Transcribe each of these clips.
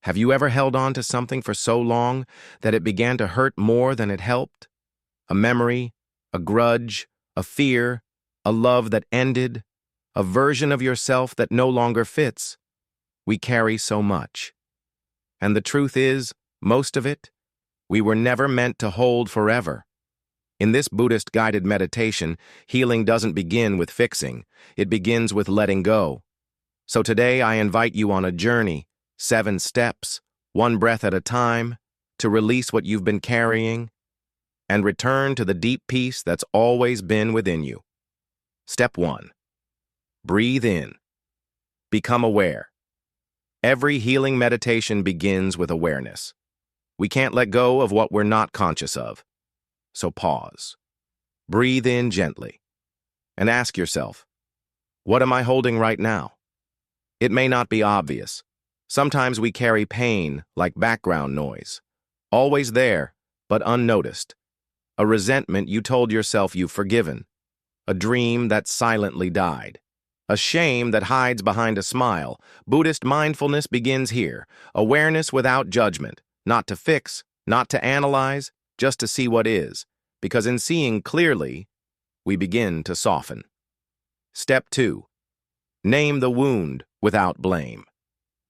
Have you ever held on to something for so long that it began to hurt more than it helped? A memory, a grudge, a fear, a love that ended, a version of yourself that no longer fits. We carry so much. And the truth is, most of it, we were never meant to hold forever. In this Buddhist guided meditation, healing doesn't begin with fixing, it begins with letting go. So today I invite you on a journey, 7 steps, 1 breath at a time, to release what you've been carrying and return to the deep peace that's always been within you. Step 1. Breathe in. Become aware. Every healing meditation begins with awareness. We can't let go of what we're not conscious of. So pause. Breathe in gently. And ask yourself, what am I holding right now? It may not be obvious. Sometimes we carry pain like background noise. Always there, but unnoticed. A resentment you told yourself you've forgiven. A dream that silently died. A shame that hides behind a smile. Buddhist mindfulness begins here. Awareness without judgment. Not to fix, not to analyze, just to see what is. Because in seeing clearly, we begin to soften. Step 2. Name the wound without blame.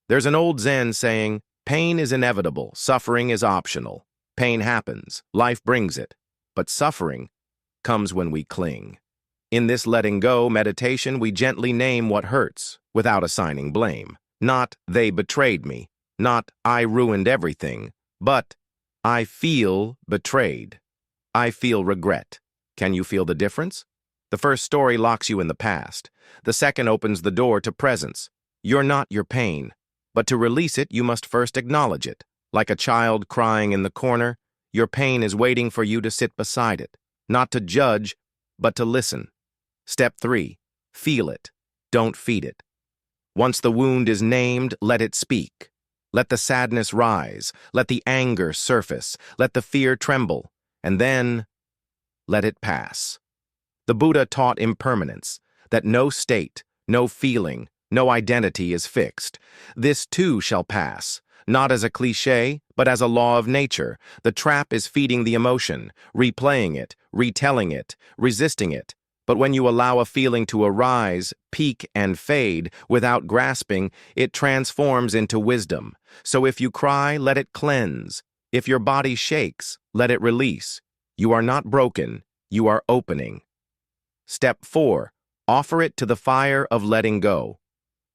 There's an old Zen saying, pain is inevitable, suffering is optional. Pain happens, life brings it. But suffering comes when we cling. In this letting go meditation, we gently name what hurts without assigning blame. Not, they betrayed me. Not, I ruined everything. But, I feel betrayed. I feel regret. Can you feel the difference? The first story locks you in the past. The second opens the door to presence. You're not your pain. But to release it, you must first acknowledge it. Like a child crying in the corner, your pain is waiting for you to sit beside it. Not to judge, but to listen. Step 3. Feel it. Don't feed it. Once the wound is named, let it speak. Let the sadness rise. Let the anger surface. Let the fear tremble. And then, let it pass. The Buddha taught impermanence, that no state, no feeling, no identity is fixed. This too shall pass, not as a cliché, but as a law of nature. The trap is feeding the emotion, replaying it, retelling it, resisting it. But when you allow a feeling to arise, peak, and fade without grasping, it transforms into wisdom. So if you cry, let it cleanse. If your body shakes, let it release. You are not broken, you are opening. Step 4. Offer it to the fire of letting go.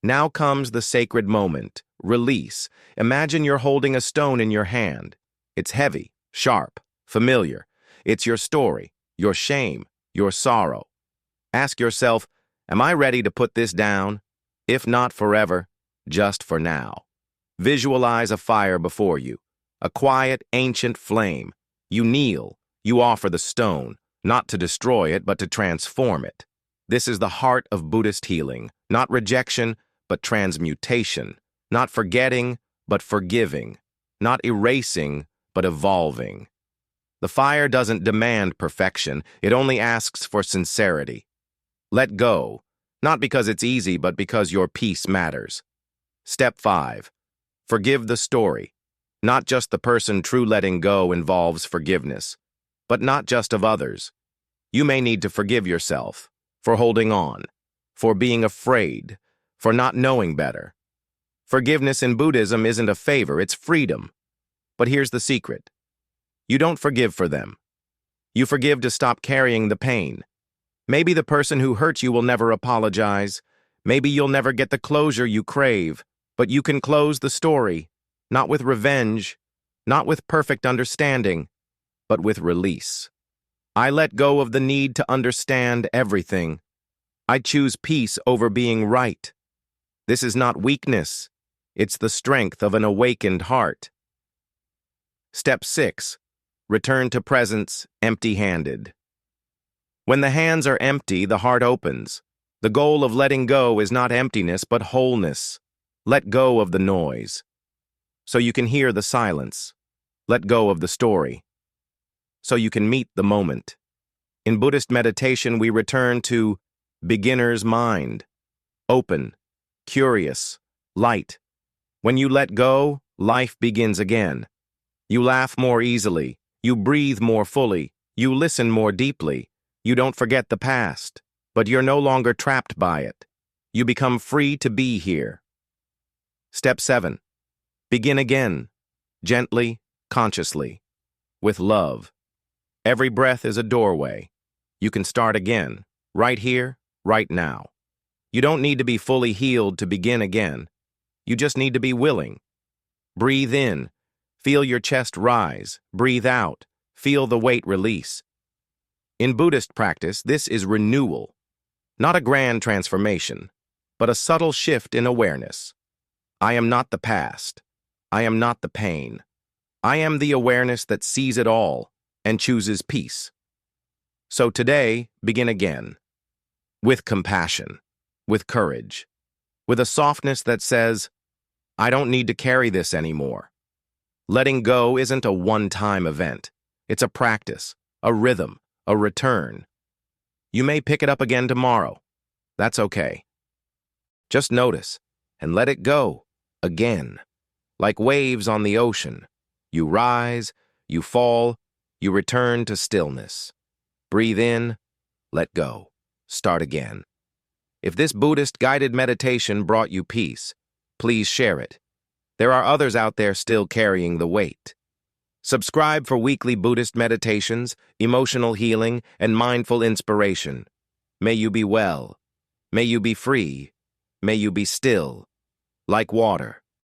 Now comes the sacred moment, release. Imagine you're holding a stone in your hand. It's heavy, sharp, familiar. It's your story, your shame, your sorrow. Ask yourself, am I ready to put this down? If not forever, just for now. Visualize a fire before you, a quiet, ancient flame. You kneel, you offer the stone, not to destroy it, but to transform it. This is the heart of Buddhist healing, not rejection, but transmutation, not forgetting, but forgiving, not erasing, but evolving. The fire doesn't demand perfection, it only asks for sincerity. Let go, not because it's easy, but because your peace matters. Step 5. Forgive the story. Not just the person. True letting go involves forgiveness, but not just of others. You may need to forgive yourself for holding on, for being afraid, for not knowing better. Forgiveness in Buddhism isn't a favor, it's freedom. But here's the secret. You don't forgive for them. You forgive to stop carrying the pain. Maybe the person who hurt you will never apologize. Maybe you'll never get the closure you crave, but you can close the story, not with revenge, not with perfect understanding, but with release. I let go of the need to understand everything. I choose peace over being right. This is not weakness. It's the strength of an awakened heart. Step 6. Return to presence, empty-handed. When the hands are empty, the heart opens. The goal of letting go is not emptiness, but wholeness. Let go of the noise, so you can hear the silence. Let go of the story, so you can meet the moment. In Buddhist meditation, we return to beginner's mind, open, curious, light. When you let go, life begins again. You laugh more easily, you breathe more fully, you listen more deeply. You don't forget the past, but you're no longer trapped by it. You become free to be here. Step 7. Begin again, gently, consciously, with love. Every breath is a doorway. You can start again, right here, right now. You don't need to be fully healed to begin again. You just need to be willing. Breathe in. Feel your chest rise. Breathe out. Feel the weight release. In Buddhist practice, this is renewal. Not a grand transformation, but a subtle shift in awareness. I am not the past. I am not the pain. I am the awareness that sees it all and chooses peace. So today, begin again. With compassion, with courage, with a softness that says, I don't need to carry this anymore. Letting go isn't a one-time event. It's a practice, a rhythm, a return. You may pick it up again tomorrow. That's okay. Just notice and let it go again. Like waves on the ocean, you rise, you fall, you return to stillness. Breathe in, let go, start again. If this Buddhist guided meditation brought you peace, please share it. There are others out there still carrying the weight. Subscribe for weekly Buddhist meditations, emotional healing, and mindful inspiration. May you be well. May you be free. May you be still, like water.